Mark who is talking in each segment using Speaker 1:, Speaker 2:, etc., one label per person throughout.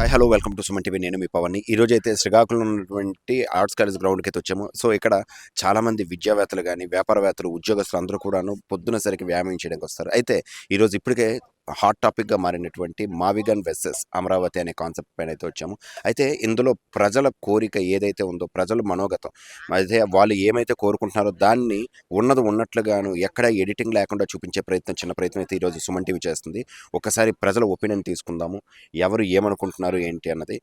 Speaker 1: Hi hello welcome to Suman TV. నేను మీ పవన్ని. ఈరోజు అయితే శ్రీకాకుళంలో ఉన్నటువంటి ఆర్ట్స్ కాలేజ్ గ్రౌండ్కి అయితే వచ్చాము. సో ఇక్కడ చాలామంది విద్యావేత్తలు కానీ వ్యాపారవేత్తలు ఉద్యోగస్తులు అందరూ కూడాను పొద్దున సరికి వ్యాయామం చేయడానికి వస్తారు. అయితే ఈరోజు ఇప్పటికే హాట్ టాపిక్గా మారినటువంటి మావిగన్ వెర్సెస్ అమరావతి అనే కాన్సెప్ట్ పైన అయితే వచ్చాము. అయితే ఇందులో ప్రజల కోరిక ఏదైతే ఉందో, ప్రజల మనోగతం, అయితే వాళ్ళు ఏమైతే కోరుకుంటున్నారో దాన్ని ఉన్నది ఉన్నట్లుగాను ఎక్కడ ఎడిటింగ్ లేకుండా చూపించే చిన్న ప్రయత్నం అయితే ఈరోజు సుమన్ టీవీ చేస్తుంది. ఒకసారి ప్రజల ఒపీనియన్ తీసుకుందాము, ఎవరు ఏమనుకుంటున్నారు ఏంటి అన్నది.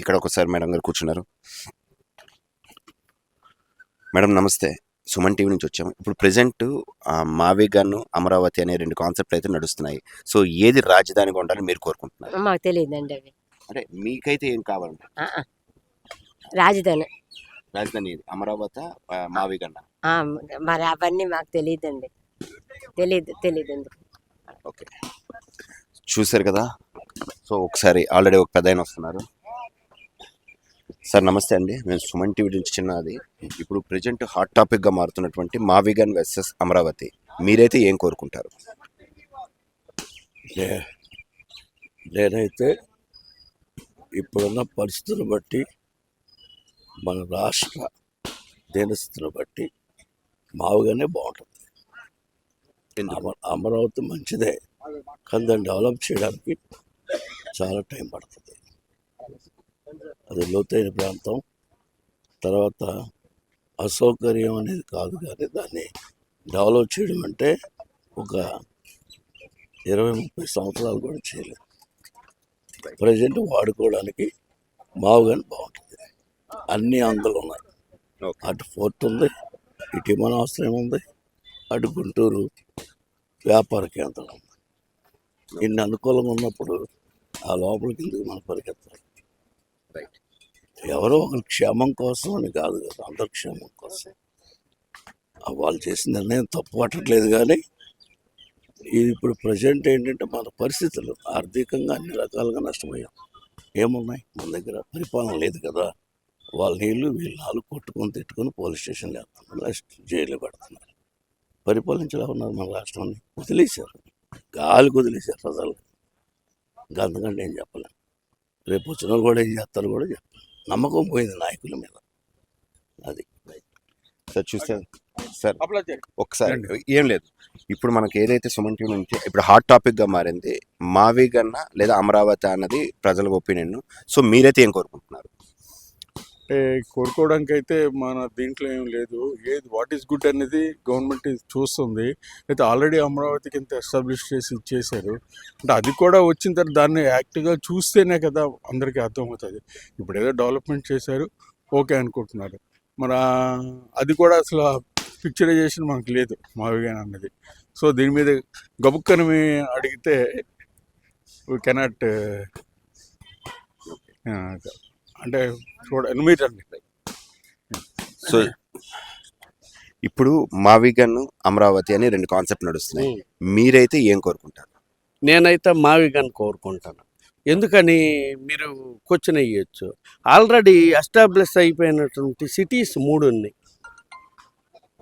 Speaker 1: ఇక్కడ ఒకసారి మేడం గారు కూర్చున్నారు. మేడం నమస్తే, సుమన్ టీవీ నుంచి వచ్చాము. ఇప్పుడు ప్రజెంట్ మావిగన్ అమరావతి అనే రెండు కాన్సెప్ట్ అయితే నడుస్తున్నాయి. సో ఏది రాజధానిగా ఉండాలని మీరు కోరుకుంటున్నారు?
Speaker 2: మాకు తెలియదండి అవి.
Speaker 1: అంటే మీకైతే ఏం కావాలంటే
Speaker 2: రాజధాని
Speaker 1: రాజధాని ఏది, అమరావతి మావిగన్?
Speaker 2: మరి అవన్నీ మాకు తెలియదండి. తెలియదు.
Speaker 1: ఓకే, చూశారు కదా. సో ఒకసారి ఆల్రెడీ ఒక పెద్ద ఆయన వస్తున్నారు. సార్ నమస్తే అండి, నేను సుమన్ టీవీ నుంచి చిన్నది. ఇప్పుడు ప్రజెంట్ హాట్ టాపిక్గా మారుతున్నటువంటి మావిగన్ వర్సెస్ అమరావతి, మీరైతే ఏం కోరుకుంటారు?
Speaker 3: నేనైతే ఇప్పుడున్న పరిస్థితులను బట్టి, మన రాష్ట్ర దినస్థితిని బట్టి మావుగానే బాగుంటుంది. అమరావతి మంచిదే, కానీ దాన్ని డెవలప్ చేయడానికి చాలా టైం పడుతుంది. అది లోతైన ప్రాంతం. తర్వాత అసౌకర్యం అనేది కాదు, కానీ దాన్ని డెవలప్ చేయడం అంటే ఒక 20-30 సంవత్సరాలు కూడా చేయలేదు. ప్రజెంట్ వాడుకోవడానికి మావుగానే బాగుంటుంది. అన్ని అంగులు ఉన్నాయి. అటు ఫోర్ట్ ఉంది, ఇటు విమానాశ్రయం ఉంది, అటు గుంటూరు వ్యాపార కేంద్రం ఉంది. ఇన్ని అనుకూలంగా ఉన్నప్పుడు ఆ లోపల కిందకి మనం పరిగెత్తాలి. ఎవరో ఒకరి క్షేమం కోసం అని కాదు కదా, అందరి క్షేమం కోసం. వాళ్ళు చేసిన నిర్ణయం తప్పు పట్టట్లేదు, కానీ ఇది ఇప్పుడు ప్రజెంట్ ఏంటంటే మన పరిస్థితులు ఆర్థికంగా అన్ని రకాలుగా నష్టమయ్యాం. ఏమున్నాయి మన దగ్గర? పరిపాలన లేదు కదా. వాళ్ళ నీళ్ళు వీళ్ళు నాలుగు కొట్టుకొని తిట్టుకొని పోలీస్ స్టేషన్లో వేస్తున్నారు, జైల్లో పెడుతున్నారు. పరిపాలించలే ఉన్నారు మన రాష్ట్రాన్ని. వదిలేశారు, గాలికి వదిలేశారు ప్రజలు. ఇంకా అంతకంటే ఏం చెప్పలేం. రేపు వచ్చిన వాళ్ళు కూడా ఏం చేస్తారు కూడా చెప్పాలి. నమ్మకం పోయింది నాయకుల మీద. అది
Speaker 1: సార్ చూస్తే సార్ ఒకసారి ఏం లేదు. ఇప్పుడు మనకి ఏదైతే సుమన్ టీవీ నుంచి ఇప్పుడు హాట్ టాపిక్గా మారింది మావిగన్ లేదా అమరావతి అన్నది ప్రజల ఒపీనియన్. సో మీరైతే ఏం కోరుకుంటున్నారు?
Speaker 4: కోరుకోవడానికి అయితే మన దీంట్లో ఏం లేదు. వాట్ ఈస్ గుడ్ అనేది గవర్నమెంట్ చూస్తుంది. అయితే ఆల్రెడీ అమరావతికి ఇంత ఎస్టాబ్లిష్ చేసి ఇచ్చేశారు అంటే అది కూడా వచ్చిన తర్వాత దాన్ని యాక్టివ్గా చూస్తేనే కదా అందరికీ అర్థమవుతుంది. ఇప్పుడు ఏదో డెవలప్మెంట్ చేశారు, ఓకే అనుకుంటున్నారు. మన అది కూడా అసలు పిక్చరైజేషన్ మనకు లేదు మావిగన్ అన్నది. సో దీని మీద గబుక్కని అడిగితే వీ కెనాట్ అంటే చూడండి.
Speaker 1: సో ఇప్పుడు మావిగన్ అమరావతి అని రెండు కాన్సెప్ట్ నడుస్తున్నాయి. మీరైతే ఏం కోరుకుంటారు?
Speaker 3: నేనైతే మావిగన్ కోరుకుంటాను. ఎందుకని మీరు క్వశ్చన్ అయ్యొచ్చు. ఆల్రెడీ ఎస్టాబ్లిష్ అయిపోయినటువంటి సిటీస్ 3 ఉన్నాయి.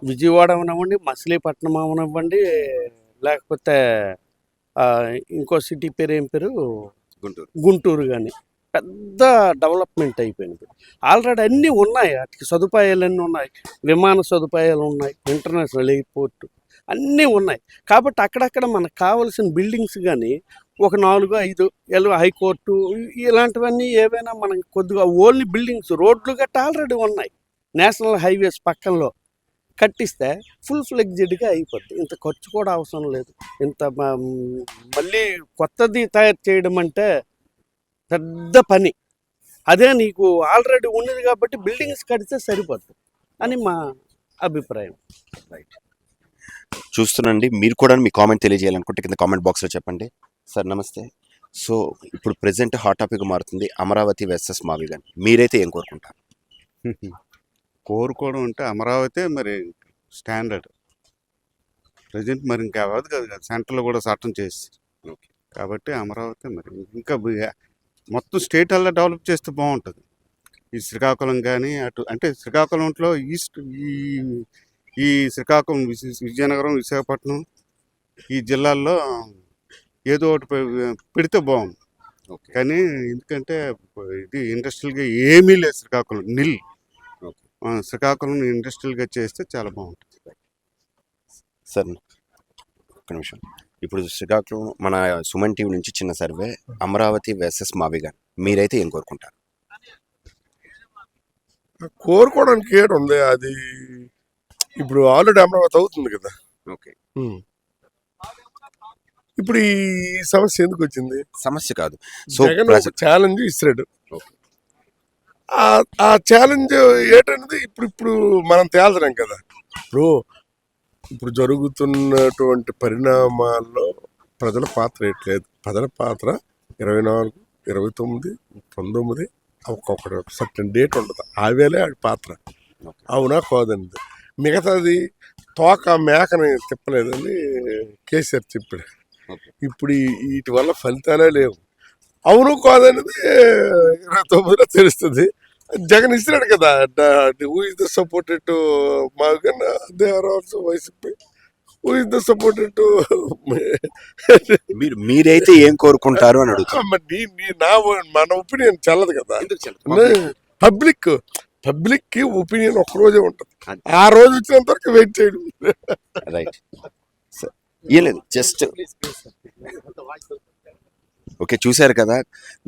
Speaker 3: విజయవాడ అవనివ్వండి, మచిలీపట్నం అవనివ్వండి, లేకపోతే ఇంకో సిటీ పేరు ఏం పేరు, గుంటూరు కానీ పెద్ద డెవలప్మెంట్ అయిపోయింది. ఆల్రెడీ అన్నీ ఉన్నాయి, వాటికి సదుపాయాలన్నీ ఉన్నాయి. విమాన సదుపాయాలు ఉన్నాయి, ఇంటర్నేషనల్ ఎయిర్పోర్ట్ అన్నీ ఉన్నాయి. కాబట్టి అక్కడక్కడ మనకు కావాల్సిన బిల్డింగ్స్ కానీ ఒక 4-5 హైకోర్టు ఇలాంటివన్నీ ఏవైనా మనకి కొద్దిగా ఓన్లీ బిల్డింగ్స్, రోడ్లు గట్రా ఆల్రెడీ ఉన్నాయి. నేషనల్ హైవేస్ పక్కనలో కట్టిస్తే ఫుల్ ఫ్లెగ్జెడ్గా అయిపోద్ది. ఇంత ఖర్చు కూడా అవసరం లేదు. ఇంత మళ్ళీ కొత్తది తయారు చేయడం అంటే పెద్ద పని. అదే నీకు ఆల్రెడీ ఉన్నది కాబట్టి బిల్డింగ్స్ కడితే సరిపోతుంది అని మా అభిప్రాయం.
Speaker 1: రైట్, చూస్తున్నాండి. మీరు కూడా మీ కామెంట్ తెలియజేయాలనుకుంటే కింద కామెంట్ బాక్స్లో చెప్పండి. సార్ నమస్తే. సో ఇప్పుడు ప్రజెంట్ హాట్ టాపిక్ మారుతుంది అమరావతి వర్సెస్ మావిగన్, మీరైతే ఏం కోరుకుంటారు?
Speaker 5: కోరుకోవడం అంటే అమరావతి మరి స్టాండర్డ్ ప్రజెంట్ మరి ఇంకా అవ్వదు కదా, సెంటర్లో కూడా చట్టం చేసి. కాబట్టి అమరావతి మరి ఇంకా మొత్తం స్టేట్ అలా డెవలప్ చేస్తే బాగుంటుంది. ఈ శ్రీకాకుళం కానీ అటు అంటే శ్రీకాకుళంలో ఈస్ట్ ఈ శ్రీకాకుళం, విజయనగరం, విశాఖపట్నం ఈ జిల్లాల్లో ఏదో ఒకటి పెడితే బాగుంది.
Speaker 1: ఓకే.
Speaker 5: కానీ ఎందుకంటే ఇది ఇండస్ట్రియల్గా ఏమీ లేదు శ్రీకాకుళం నిల్.
Speaker 1: ఓకే.
Speaker 5: శ్రీకాకుళం ఇండస్ట్రియల్గా చేస్తే చాలా బాగుంటుంది.
Speaker 1: సార్ ఒక్క నిమిషం. ఇప్పుడు శ్రీకాకుళం మన సుమన్ టీవీ నుంచి చిన్న సర్వే, అమరావతి వర్సెస్ మావిగాన్, మీరైతే ఏం కోరుకుంటారు?
Speaker 6: కోరుకోవడానికి ఏడు ఉంది అది. ఇప్పుడు ఆల్రెడీ అమరావతి అవుతుంది కదా.
Speaker 1: ఓకే.
Speaker 6: ఇప్పుడు ఈ సమస్య ఎందుకు వచ్చింది?
Speaker 1: సమస్య కాదు. సో
Speaker 6: జగన్ ఒక ఛాలెంజ్ ఇస్తున్నాడు.
Speaker 1: ఓకే.
Speaker 6: ఆ ఛాలెంజ్ ఏంటనేది ఇప్పుడు మనం తేల్చలేం కదా. ఇప్పుడు జరుగుతున్నటువంటి పరిణామాల్లో ప్రజల పాత్ర ఏట్లేదు. ప్రజల పాత్ర 24, 29, 19 ఒక్కొక్కటి సర్టన్ డేట్ ఉండదు. ఆవేలే ఆడి పాత్ర. అవునా కాదండి. మిగతాది తోక మేకని తిప్పలేదని కేసీఆర్ చెప్పాడు. ఇప్పుడు వీటి వల్ల ఫలితాలే లేవు. అవును కాదనేది 29లో తెలుస్తుంది. జగన్ ఇస్తున్నాడు కదా. Who is the supported to మాగన్, they are also YCP. Who is the supported to
Speaker 1: మీరైతే ఏం కోరుకుంటారు అని అడుగుతారు.
Speaker 6: మన ఒపీనియన్ చల్లదు కదా. పబ్లిక్ కి ఒపీనియన్ ఒక రోజే ఉంటుంది. ఆ రోజు వచ్చినంత వరకు వెయిట్ చేయడం.
Speaker 1: రైట్. ఏం లేదు, జస్ట్ ఓకే. చూశారు కదా,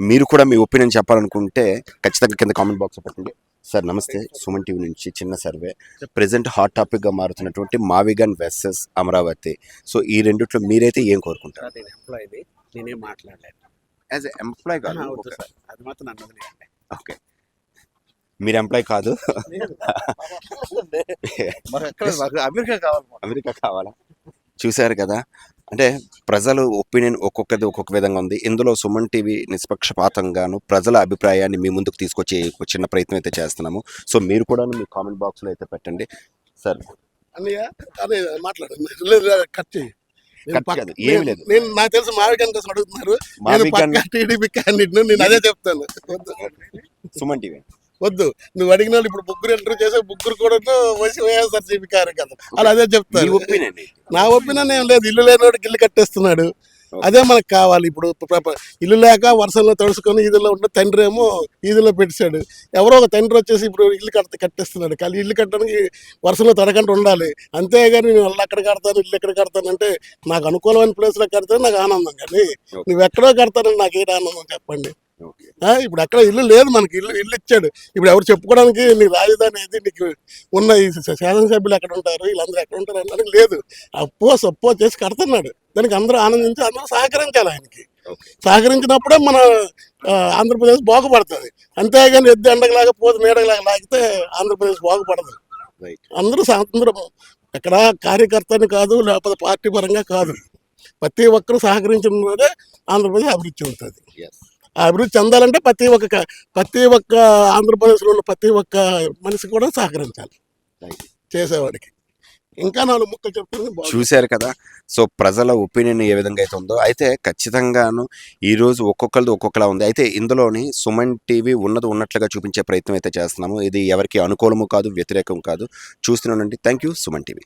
Speaker 1: మీరు కూడా మీ ఒపీనియన్ చెప్పాలనుకుంటే ఖచ్చితంగా కింద కామెంట్ బాక్స్ పెట్టండి. సార్ నమస్తే, సుమన్ టీవీ నుంచి చిన్న సర్వే. ప్రెసెంట్ హాట్ టాపిక్గా మారుతున్నటువంటి మావిగాన్ వర్సెస్ అమరావతి. సో ఈ రెండిట్లో మీరైతే ఏం కోరుకుంటారు?
Speaker 3: నేను ఎంప్లాయీది, నేనేం మాట్లాడలేదు.
Speaker 1: యాజ్ ఎ ఎంప్లాయ్ కాదు.
Speaker 3: వద్దు సార్, అది మాత్రం నన్ను వదిలేయండి.
Speaker 1: ఓకే, మీరు ఎంప్లాయ్ కాదు.
Speaker 3: అమెరికా కావాలి.
Speaker 1: అమెరికా కావాలా? చూశారు కదా, అంటే ప్రజల ఒపీనియన్ ఒక్కొక్కది ఒక్కొక్క విధంగా ఉంది. ఇందులో సుమన్ టీవీ నిష్పక్షపాతంగాను ప్రజల అభిప్రాయాన్ని మీ ముందుకు తీసుకొచ్చే ఒక చిన్న ప్రయత్నం అయితే చేస్తున్నాము. సో మీరు కూడా మీ కామెంట్ బాక్స్లో అయితే పెట్టండి. సార్
Speaker 6: అదే మాట్లాడండి. కట్ చేయి.
Speaker 1: ఏమి లేదు,
Speaker 6: నేను నాకు తెలిసి మావిగాన్ కోసం అడుగుతున్నారు.
Speaker 1: మావిగాన్
Speaker 6: టీడీపీ క్యాండిడేట్, నేను అదే చెప్తాను.
Speaker 1: సుమన్ టీవీ
Speaker 6: వద్దు, నువ్వు అడిగిన వాళ్ళు ఇప్పుడు ముగ్గురు ఇంటర్వ్యూ చేసే ముగ్గురు కూడా వైఎస్ఆర్సీపీ కార్యకర్త. అలా అదే చెప్తాను.
Speaker 1: ఒపీనియన్
Speaker 6: నా ఒపీనియన్ ఏం లేదు. ఇల్లు లేనివాడికి ఇల్లు కట్టేస్తున్నాడు. అదే మనకు కావాలి. ఇప్పుడు ఇల్లు లేక వర్షంలో తడుచుకొని ఈదులో ఉన్న తండ్రి ఏమో ఈదులో పెట్టాడు. ఎవరో ఒక తండ్రి వచ్చేసి ఇప్పుడు ఇల్లు కట్టేస్తున్నాడు. కానీ ఇల్లు కట్టడానికి వర్షంలో తడకుండా ఉండాలి. అంతేగాని నేను ఇల్లు ఎక్కడ కడతాను, ఇల్లు ఎక్కడ కడతాను అంటే నాకు అనుకూలమైన ప్లేస్లో కడితే నాకు ఆనందం. కానీ నువ్వు ఎక్కడో కడతానని నాకు ఏంటి ఆనందం చెప్పండి. ఇప్పుడు అక్కడ ఇల్లు లేదు, మనకి ఇల్లు ఇచ్చాడు. ఇప్పుడు ఎవరు చెప్పుకోవడానికి నీకు రాజధాని ఏది, నీకు ఉన్న ఈ శాసనసభ్యులు ఎక్కడ ఉంటారు, వీళ్ళందరూ ఎక్కడ ఉంటారు అనడానికి లేదు. సప్పో చేసి కడుతున్నాడు. దానికి అందరూ ఆనందించి అందరూ సహకరించాలి. ఆయనకి సహకరించినప్పుడే మన ఆంధ్రప్రదేశ్ బాగుపడుతుంది. అంతేగాని ఎద్దు ఎండగలాగా పోతే నీడగలాగా లాగితే ఆంధ్రప్రదేశ్ బాగుపడదు. అందరూ ఎక్కడ కార్యకర్తని కాదు, లేకపోతే పార్టీ పరంగా కాదు, ప్రతి ఒక్కరూ సహకరించినదే ఆంధ్రప్రదేశ్ అభివృద్ధి ఉంటుంది. ఆ అభివృద్ధి చెందాలంటే ప్రతి ఒక్క ఆంధ్రప్రదేశ్లో ఉన్న ప్రతి ఒక్క మనిషి కూడా సహకరించాలి చేసేవాడికి. ఇంకా 4 ముక్కలు చెప్తుంది.
Speaker 1: చూశారు కదా, సో ప్రజల ఒపీనియన్ ఏ విధంగా అయితే ఉందో, అయితే ఖచ్చితంగాను ఈరోజు ఒక్కొక్కరిది ఒక్కొక్కలా ఉంది. అయితే ఇందులోని సుమన్ టీవీ ఉన్నట్లుగా చూపించే ప్రయత్నం అయితే చేస్తున్నాము. ఇది ఎవరికి అనుకూలము కాదు, వ్యతిరేకం కాదు. చూస్తున్నానండి. Thank you, Suman TV.